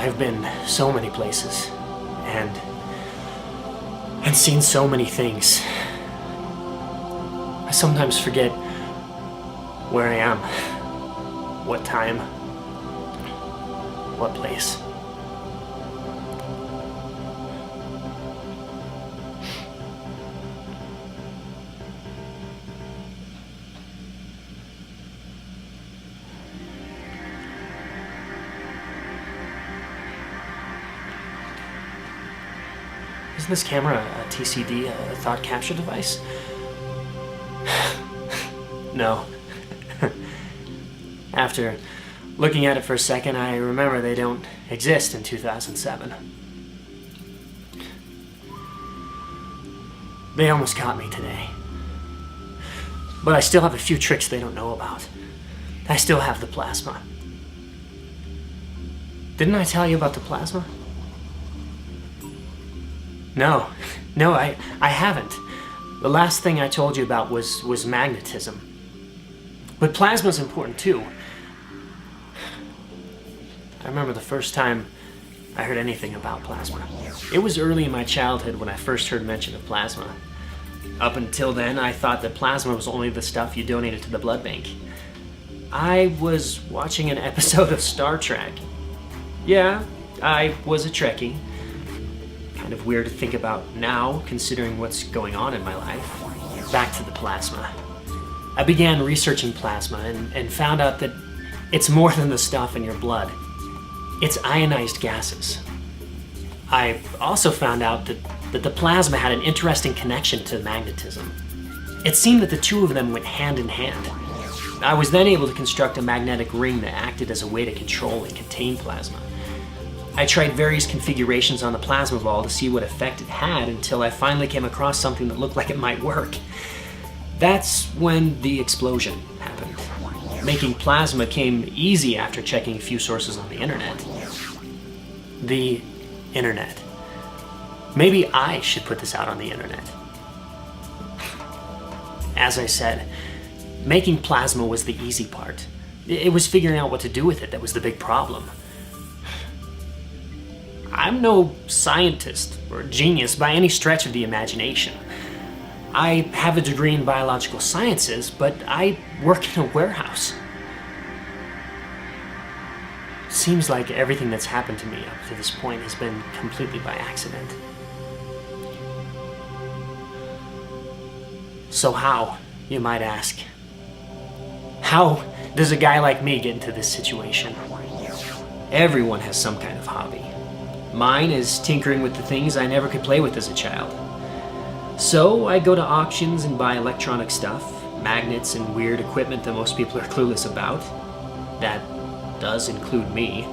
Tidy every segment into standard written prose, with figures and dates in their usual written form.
I've been so many places and seen so many things. I sometimes forget where I am, what time, what place. Isn't this camera a TCD, a thought capture device? No. After looking at it for a second, I remember they don't exist in 2007. They almost caught me today. But I still have a few tricks they don't know about. I still have the plasma. Didn't I tell you about the plasma? No, I haven't. The last thing I told you about was magnetism. But plasma's important too. I remember the first time I heard anything about plasma. It was early in my childhood when I first heard mention of plasma. Up until then, I thought that plasma was only the stuff you donated to the blood bank. I was watching an episode of Star Trek. Yeah, I was a Trekkie. Kind of weird to think about now, considering what's going on in my life. Back to the plasma. I began researching plasma and found out that it's more than the stuff in your blood. It's ionized gases. I also found out that the plasma had an interesting connection to magnetism. It seemed that the two of them went hand in hand. I was then able to construct a magnetic ring that acted as a way to control and contain plasma. I tried various configurations on the plasma ball to see what effect it had until I finally came across something that looked like it might work. That's when the explosion happened. Making plasma came easy after checking a few sources on the internet. The internet. Maybe I should put this out on the internet. As I said, making plasma was the easy part. It was figuring out what to do with it that was the big problem. I'm no scientist or genius by any stretch of the imagination. I have a degree in biological sciences, but I work in a warehouse. Seems like everything that's happened to me up to this point has been completely by accident. So how, you might ask? How does a guy like me get into this situation? Everyone has some kind of hobby. Mine is tinkering with the things I never could play with as a child. So I go to auctions and buy electronic stuff, magnets and weird equipment that most people are clueless about. That does include me.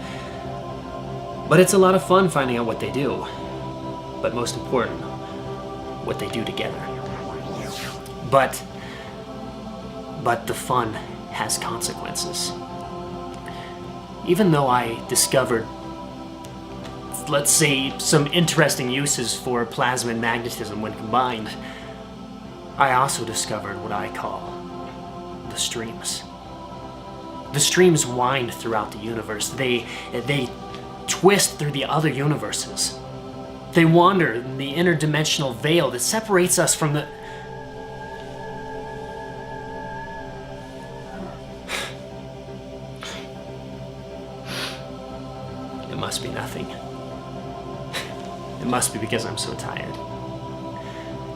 But it's a lot of fun finding out what they do. But most important, what they do together. But the fun has consequences. Even though I discovered, let's say, some interesting uses for plasma and magnetism when combined, I also discovered what I call the streams. The streams wind throughout the universe. They twist through the other universes. They wander in the interdimensional veil that separates us from the... It must be nothing. It must be because I'm so tired.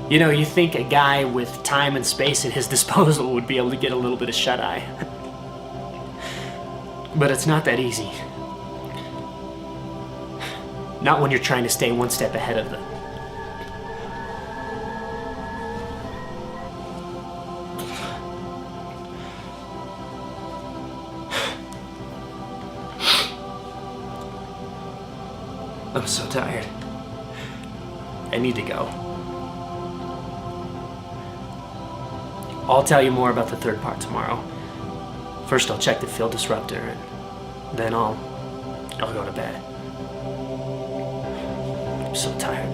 You know, you think a guy with time and space at his disposal would be able to get a little bit of shut-eye. But it's not that easy. Not when you're trying to stay one step ahead of the... I'm so tired. I need to go. I'll tell you more about the third part tomorrow. First I'll check the field disruptor, and then I'll go to bed. I'm so tired.